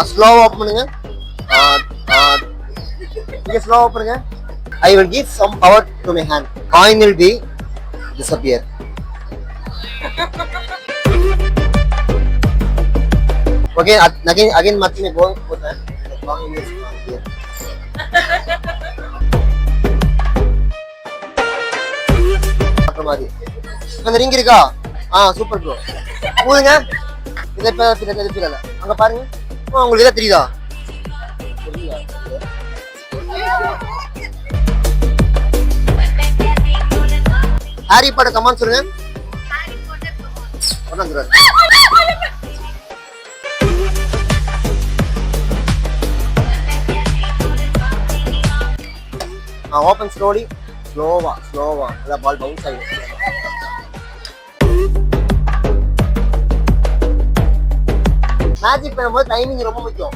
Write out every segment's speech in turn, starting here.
ஸ்லோவா ஓப்பன் பண்ணுங்க. நீங்க ஸ்லோவா பண்ணுங்க. I will give some power to my hand. Coin will be disappear. Okay, again match में go होता है. Coin is here. மாதிரி அந்த ரிங் இருக்கா? Super bro. ஊதுங்க. இத பிறல அங்க பாருங்க. உங்களுக்கு எல்லாம் தெரியுதா? ஹாரி பாட்டர் கமான் சொல்லுங்க. Open slowly. ஸ்லோவா அத பால் பவுன்ஸ் ஆயிடும். மேஜிக் பண்ணும்போது டைமிங் ரொம்ப முக்கியம்.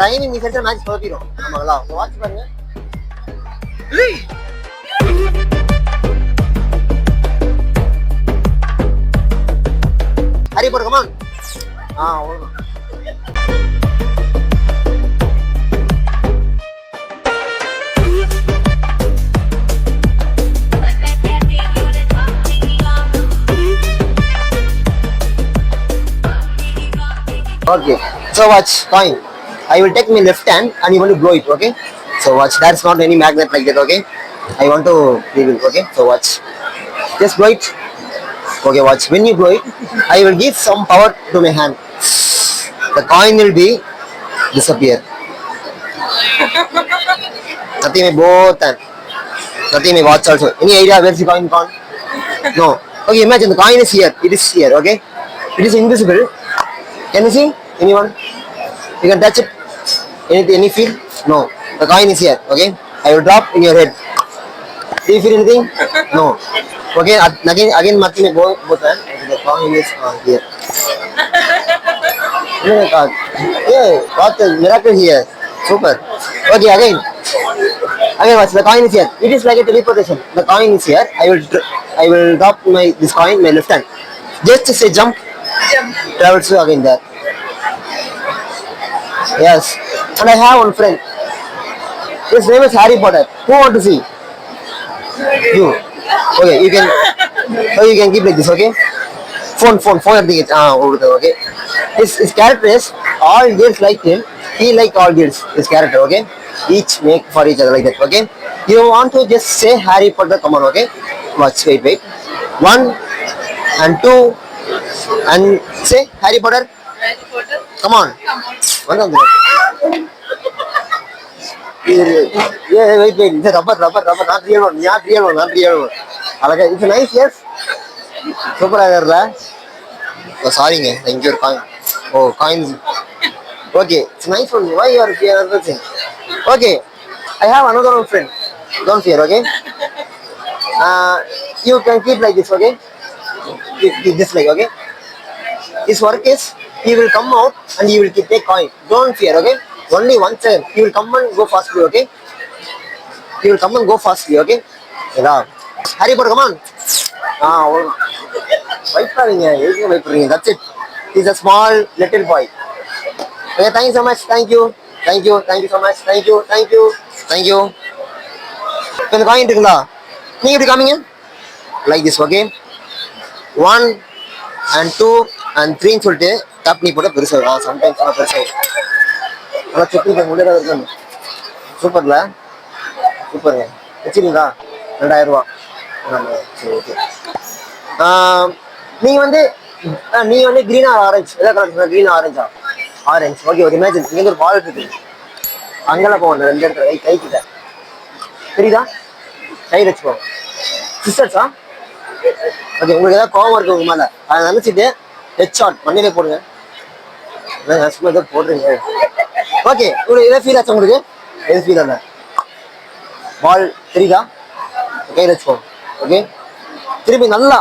டைமிங் மிஸ் ஆயிட்டா மேட்ச் தோத்திரும். ஆமாங்களா? வாட்ச் பாருங்க. Harry Potter come on. அவ்வளவுதான். Okay, so watch coin. I will take my left hand and you want to blow it, okay? So watch, that's not any magnet like that, okay? I want to leave it, okay? So watch, just blow it. Okay, watch, when you blow it, I will give some power to my hand. The coin will be disappear. Nothing may both and nothing may watch also. Any idea where's the coin gone? No. Okay, imagine the coin is here. It is here, okay? It is invisible. Can you see? Anyone? You can touch it. Any feel? No. The coin is here. Okay. I will drop in your head. Do you feel anything? No. Okay. Again, match me both hands. The coin is here. Yeah. What the miracle here? Super. Okay. Again, watch. The coin is here. It is like a teleportation. The coin is here. I will drop this coin in my left hand. Just say jump. Travels to again there. Yes. And I have one friend. His name is Harry Potter. Who want to see? You. Okay, you can keep like this, okay? Phone everything is over there, okay? His character is all girls like him. He like all girls. His character, okay? Each make for each other like that, okay? You want to just say Harry Potter, come on, okay? Watch, wait. 1 and 2 and say Harry Potter. Come on. One of them. Yeah, wait. It's a rubber. Not real one. It's a nice, yes. Super. Oh, sorry, thank you. Coin. Oh, coins. Okay, it's a nice one. Why you are here? Okay, I have another one friend. Don't fear, okay? You can keep like this, okay? Keep this like, okay? His work is he will come out and he will take coin. Don't fear, okay? Only one second. He will come and go fastly, okay? Okay? Yeah. Harry Potter, come on. Wait for him. That's it. He's a small little boy. Okay, thank you so much. Thank you so much. Thank you. When the coin இருக்குங்களா? நீங்க எப்படி காமிங்க? Like this, okay? 1 and 2 and 3 ன்னு சொல்லிட்டு top நீ போட பெருசா sometimes பெருசா நல்லா செக்கிங் முடியல இருக்கு. சூப்பர்ங்க வச்சிருக்கீங்களா? 2000 ரூபா. சரி, ஓகே. நீங்க வந்து கிரீன் ஆர் ஆரஞ்சு எதா கலர்? கிரீன் ஆரஞ்சா? ஆரஞ்சு. ஓகே. இமேஜின் இங்க ஒரு பால் இருக்கு. அங்கெல்லாம் போகணும். 2 இடத்துல கை கிட்ட தெரியுதா? கை வச்சுக்கோ. சிஸ்டர்ஸா? ஓகே. உங்களுக்கு ஏதாவது கோவம் இருக்கு உங்க மேல அதை நினைச்சிட்டு ஹெட் ஷாட் மண்ணிலே போடுங்க. போடுறீங்க. ஓகே. உங்களுக்கு எதாவது ஃபீல் ஆச்சு? உங்களுக்கு எது ஃபீல் ஆன? பால் தெரியுதா? கையில் வச்சுக்கோ. ஓகே. திருப்பி நல்லா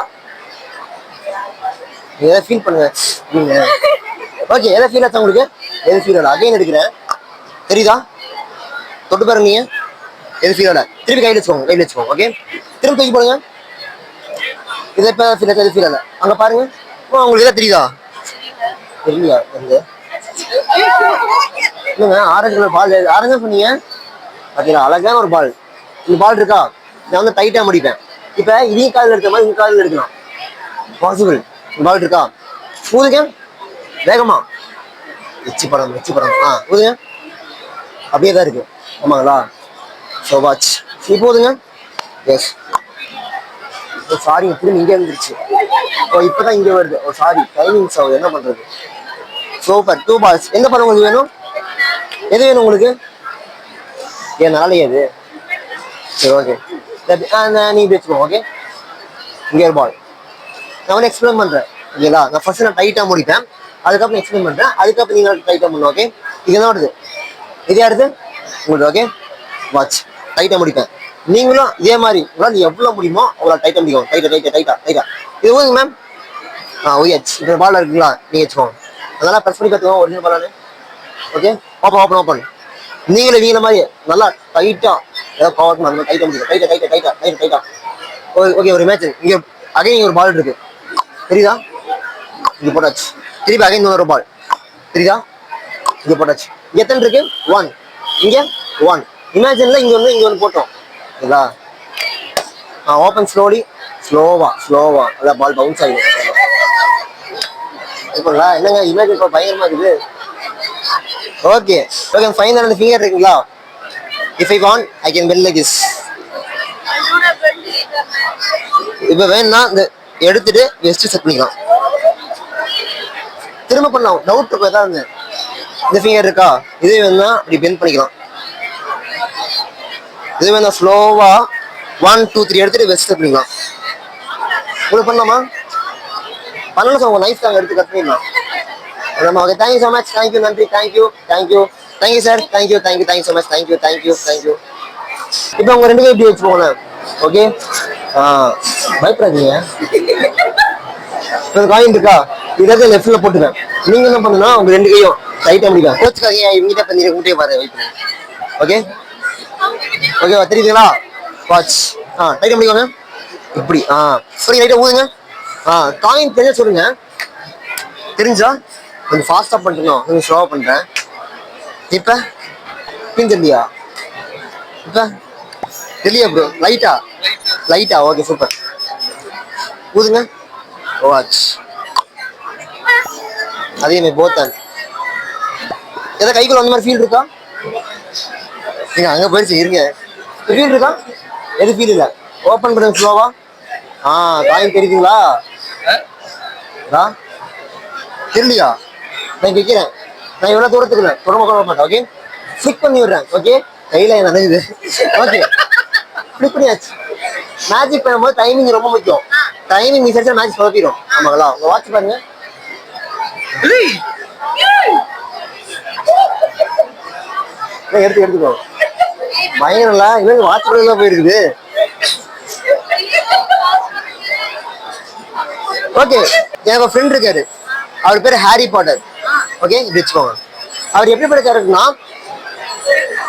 எதாவது ஃபீல் பண்ணுங்க. ஓகே. எதாவது ஃபீல் ஆச்சா உங்களுக்கு? எது ஃபீல் ஆகல? அகைன் எடுக்கிறேன். தெரியுதா? தொட்டு பாருங்க. நீங்க எது ஃபீல் ஆகல? திருப்பி கையில் வச்சுக்கோங்க. ஓகே. திருப்பி தூக்கி போடுங்க. இதை இப்போ ஃபீல் ஆச்சா? எது ஃபீல் ஆகல? அங்கே பாருங்க. உங்களுக்கு எதாவது தெரியுதா? தெரியலையா? இல்லைங்க ஆரஞ்சு கலர் பால் ஆரஞ்சா சொன்னீங்க பார்த்தீங்களா அழகான ஒரு பால். இந்த பால் இருக்கா நான் வந்து டைட்டாக முடிப்பேன். இப்போ இதையும் காலில் எடுத்த மாதிரி இந்த காலில் எடுக்கலாம் பாசிபிள். இந்த பால் இருக்கா ஊதுங்க வேகமா வச்சு படம் ஊதுங்க அப்படியே தான் இருக்கு ஆமாங்களா. ஸோ வாட்ச் இப்போ ஊதுங்க. எஸ் சாரி திரும்பி இங்கே வந்துருச்சு. ஓ இப்போதான் இங்கே வருது. ஓ சாரி டைமிங்ஸ் ஆகுது என்ன பண்ணுறது. Super 2 balls. எந்த பால் உங்களுக்கு வேணும் எது வேணும் உங்களுக்கு ஏன் நாளையே அது சரி ஓகே நீ வச்சுக்கோ. ஓகே இங்கே ஒரு பால் நான் வந்து எக்ஸ்பிளைன் பண்ணுறேன் ஓகேங்களா. நான் ஃபர்ஸ்ட் நான் டைட்டாக முடிப்பேன் அதுக்கப்புறம் எக்ஸ்பிளைன் பண்ணுறேன் அதுக்கப்புறம் நீங்கள் டைட்டாக பண்ணணும். ஓகே இது என்ன வருது இதே அடுத்து உங்களுக்கு. ஓகே வாட்ச் டைட்டாக முடிப்பேன் நீங்களும் இதே மாதிரி உங்களால் எவ்வளோ முடியுமோ அவ்வளோ டைட்டாக முடிக்கும். டைட்டா இது ஊதுங்க மேம். ஓயாச்சு இப்போ பால் இருக்குங்களா நீங்கள் வச்சுக்கோங்க அதெல்லாம் ப்ரெஸ் பண்ணி கற்றுக்கோங்க ஒரிஜினல் பாலானு. ஓகே ஓப்பன் நீங்களே வீங்கிற மாதிரி நல்லா டைட்டாக ஏதாவது பவர் அந்த மாதிரி டைட்டாக முடியும். டைட்டா ஓகே ஒரு மேட்ச் இங்கே அகைன் இங்கே ஒரு பால் இருக்கு தெரியுதா இங்கே போட்டாச்சு. திருப்பி அகைன் இன்னொரு பால் தெரியுதா இங்கே போட்டாச்சு. இங்கே எத்தனை இருக்கு 1 இங்கே 1 இமேஜின்ல இங்கே ஒன்று போட்டோம் சரிங்களா. ஓப்பன் ஸ்லோவா அதான் பால் பவுன்ஸ் ஆகிடும். இப்போங்களா என்னங்க இமேஜின் இப்போ பயங்கரமா இருக்குது. ஓகே ஃபைனல் அந்த ஃபிங்கர் இருக்குங்களா. If I want I can bell like this. இப்போ வேணும்னா இந்த எடுத்துட்டு வெஸ்ட் செட் பண்ணிக்கலாம் திரும்ப பண்ணலாம். டவுட் இருக்கும் ஏதாவது இந்த ஃபிங்கர் இருக்கா இது வேணும்னா அப்படி பெண்ட் பண்ணிக்கலாம். இது வேணா ஸ்லோவா 1 2 3 எடுத்துட்டு வெஸ்ட் செட் பண்ணிக்கலாம். உங்களுக்கு பண்ணலாமா பண்ணலாம் சார் உங்க நைஃப் தாங்க எடுத்து கட் பண்ணிடலாம். Okay thank you so much thank you நன்றி thank you sir thank you so much thank you. இப்போ உங்க 2 பேரும் இப்படி வச்சுக்கோங்க. ஓகே பயப்படாதீங்க. காயின் இருக்கா இதை லெஃப்ட்ல போட்டுக்கேன். நீங்க என்ன பண்ணுன்னா உங்க 2 கையும் டைட்டா முடிக்கலாம். கோச்சுக்காதீங்க இவங்கிட்ட பண்ணி கூட்டே பாரு வெயிட் பண்ணி. ஓகேவா தெரியுதுங்களா வாட்ச் டைட்டா முடிக்கோங்க இப்படி சரி லைட்டா ஊதுங்க. காயின் தெரிஞ்ச சொல்லுங்க தெரிஞ்சா கொஞ்சம் ஃபாஸ்டா பண்ணிட்டோம் கொஞ்சம் ஸ்லோவா பண்றேன். இப்ப தெரியலையா இப்ப தெரியலையா ப்ரோ லைட்டா ஓகே சூப்பர் ஊதுங்க வாட்ச் அதே மாதிரி போத்தன் ஏதாவது கைக்குள்ள அந்த மாதிரி ஃபீல் இருக்கா நீங்க அங்க போயிடுச்சு இருங்க ஃபீல் இருக்கா எது ஃபீல் இல்லை ஓப்பன் பண்ணுங்க ஸ்லோவா காயின் தெரியுதுங்களா தெரியலையா நான் வைக்கிறேன் நான் எவ்வளவு தூரத்துக்கு தொடர மாட்டேன். ஓகே ஃபிளிக் பண்ணி விடுறேன். ஓகே கையில நினைக்குது. ஓகே ஃபிளிக் பண்ணியாச்சு. மேஜிக் பண்ணும்போது டைமிங் ரொம்ப முக்கியம். டைமிங் மிஸ் ஆச்சா மேட்ச் சொதப்பிடும். ஆமாங்களா உங்க வாட்ச் பாருங்க எடுத்துக்கோ பயங்கரம்ல இவங்க வாட்ச் பண்ணலாம் போயிருக்குது. ஓகே எனக்கு ஃப்ரெண்ட் இருக்காரு அவர் பேர் ஹாரி பாட்டர். ஓகே இப்படி வச்சுக்கோங்க. அவர் எப்படிப்பட்ட கேரக்டர்னா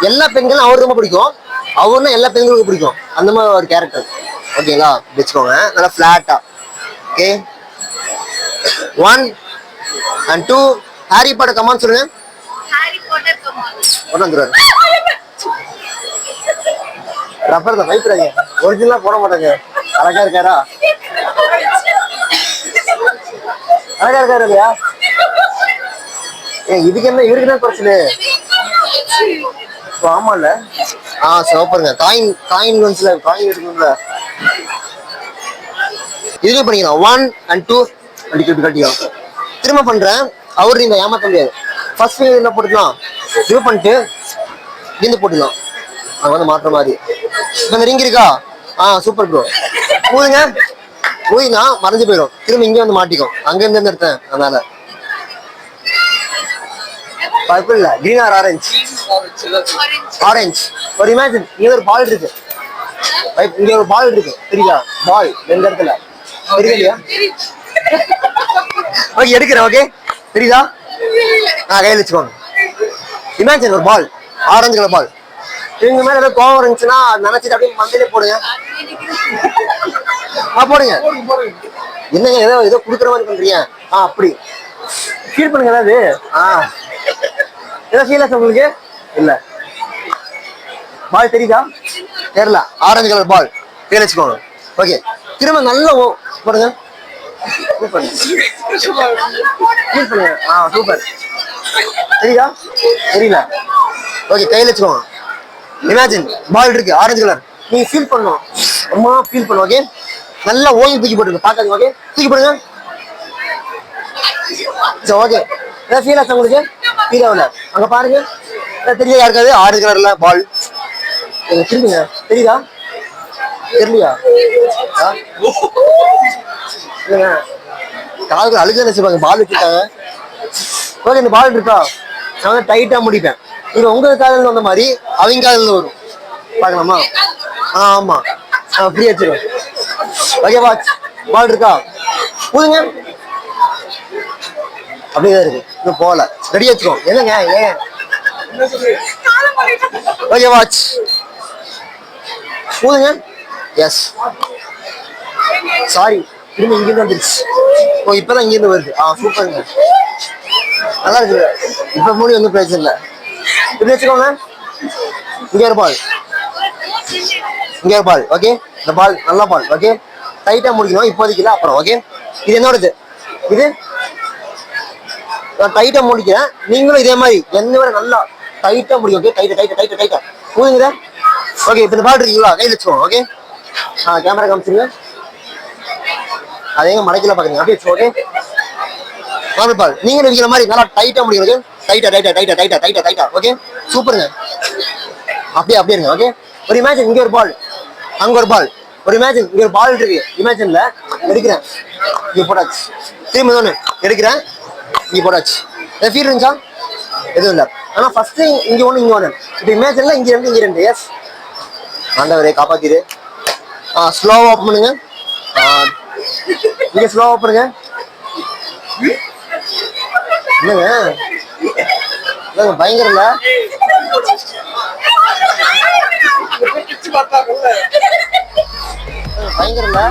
எல்லா பெண்களும் அவர் ரொம்ப பிடிக்கும் அவர்னா எல்லா பெண்களுக்கும் பிடிக்கும் அந்த மாதிரி ஒரு கேரக்டர். ஓகேங்களா இப்படி வச்சுக்கோங்க நல்லா ஃபிளாட்டா. Okay 1 and 2 Harry Potter come on சொல்லுங்க. வந்துருவாரு ரப்பர் தான் பயப்படுறாங்க ஒரிஜினலா போட மாட்டாங்க. அழகா இருக்காரா இல்லையா இதுக்கு என்ன இவருக்கு தான் பிரச்சனை. ஆமால சிவப்பாருங்க காயின் இருக்குங்களா இதுலயே பண்ணிக்கலாம் 1 and 2 கட்டிக்கலாம். திரும்ப பண்றேன் அவரு நீங்க ஏமாத்த முடியாது. ஃபர்ஸ்ட் என்ன போட்டுக்கலாம் இது பண்ணிட்டு இருந்து போட்டுக்கலாம் அங்க வந்து மாற்ற மாதிரி. இந்த ரிங் இருக்கா சூப்பர் ப்ரோ ஊதுங்க ஊதினா மறைஞ்சு போயிடும். திரும்ப இங்கே வந்து மாட்டிக்கும் அங்க இருந்து எடுத்தேன் அதனால பர்பிள் இல்ல கிரீன் ஆர் ஆரஞ்சு ஒரு இமேஜின் இங்க ஒரு பால் இருக்கு இங்க ஒரு பால் இருக்கு தெரியுதா பால் 2 இடத்துல தெரியலையா ஓகே எடுக்கிறேன். ஓகே தெரியுதா கையில் வச்சுக்கோங்க. இமேஜின் ஒரு பால் ஆரஞ்சு கலர் பால் இவங்க மேல ஏதாவது கோவம் இருந்துச்சுன்னா நினைச்சிட்டு அப்படியே மண்டையிலே போடுங்க. போடுங்க என்னங்க ஏதோ குடுக்குற மாதிரி பண்றீங்க அப்படி ஃபீல் பண்ணுங்க ஏதாவது ஏதாவது ஃபீல் ஆச்சு உங்களுக்கு? இல்ல. பால் தெரியுதா? தெரியல. ஆரஞ்சு கலர் பால் பேர் வச்சுக்கோங்க. ஓகே, திரும்ப நல்லா போடுங்க. சூப்பர். சூப்பர். தெரியுதா? தெரியல. ஓகே, கையில் வச்சுக்கோங்க. இமேஜின் பால் இருக்கு ஆரஞ்சு கலர். நீங்க ஃபீல் பண்ணணும். அம்மா ஃபீல் பண்ணும். ஓகே, நல்லா ஓங்கி தூக்கி போட்டுருங்க. பார்க்காதீங்க. ஓகே, தூக்கி போடுங்க. சரி, ஓகே. ஏதாவது ஃபீல் ஆச்சு உங்களுக்கு? ஃபீல் ஆகல. அங்க பாருங்க. தெரியுதா யாருக்காது? ஆரஞ்சு கலர்ல பால் திரும்புங்க. தெரியுதா? தெரியலையா? இல்லைங்க, காலுக்கு அழுக நினைச்சுப்பாங்க. பால் வச்சுருக்காங்க. ஓகே, இந்த பால் இருக்கா? நான் வந்து டைட்டா முடிப்பேன். இது உங்க காலில் வந்த மாதிரி அவங்க காலில் வரும். பார்க்கலாமா? ஆமா, ஃப்ரீ வச்சிருவேன். Okay, watch. பால் இருக்கா? ஊதுங்க. அப்படியேதான் இருக்கு. இன்னும் போகல. ரெடி வச்சுக்கோ. என்னங்க ஏன்? Okay, watch. ஊதுங்க. எஸ். சாரி, திரும்ப இங்கிருந்து வந்துருச்சு. ஓ, இப்பதான் இங்கிருந்து வருது. சூப்பருங்க. நல்லா இருக்கு. இப்ப மூடி ஒன்றும் பிரச்சனை இல்லை. இப்படி வச்சுக்கோங்க. இங்க ஒரு பால், இங்க ஒரு பால். ஓகே, இந்த பால் நல்ல பால். ஓகே, டைட்டா முடிக்கணும் இப்போதைக்கு இல்லை, அப்புறம். ஓகே, இது என்னோடது. இது நான் டைட்டா முடிக்கிறேன். நீங்களும் இதே மாதிரி என்ன விட நல்லா டைட்டா முடியும். ஓகே, டைட்டா டைட்டா டைட்டா டைட்டா ஊதுங்க. ஓகே, இப்போ இந்த பால் இருக்கீங்களா? கையில் வச்சுக்கோங்க. ஓகே, கேமரா காமிச்சிருங்க. அதே மடக்கில பாக்குறீங்க. அப்படியே வச்சு. Okay, normal ball. நீங்களும் இருக்கிற மாதிரி நல்லா டைட்டா முடியும். டைட்டா டைட்டா டைட்டா டைட்டா டைட்டா டைட்டா. ஓகே, சூப்பருங்க. அப்படியே அப்படியே இருங்க. ஓகே, ஒரு இமேஜின் இங்க ஒரு பால், அங்க ஒரு பால். ஒரு இமேஜின் இங்க ஒரு பால் இருக்கு. இமேஜின்ல எடுக்கிறேன். இங்க போட்டாச்சு. திரும்ப ஒன்று எடுக்கிறேன். இங்க போட்டாச்சு. எதாவது ஃபீல் இருந்துச்சா? எதுவும் இல்லை. ஆனா ஃபர்ஸ்ட் இங்க ஒண்ணு இங்க ஒண்ணு. இப்போ இமேஜின்ல இங்க ரெண்டு இங்க ரெண்டு. எஸ், ஆண்டவரே காப்பாத்திரு. ஸ்லோவா ஓப்பன் பண்ணுங்க. இங்க ஸ்லோவா ஓப்பன் பண்ணுங்க. என்னங்க பயங்கர இல்ல? பயங்கர இல்ல?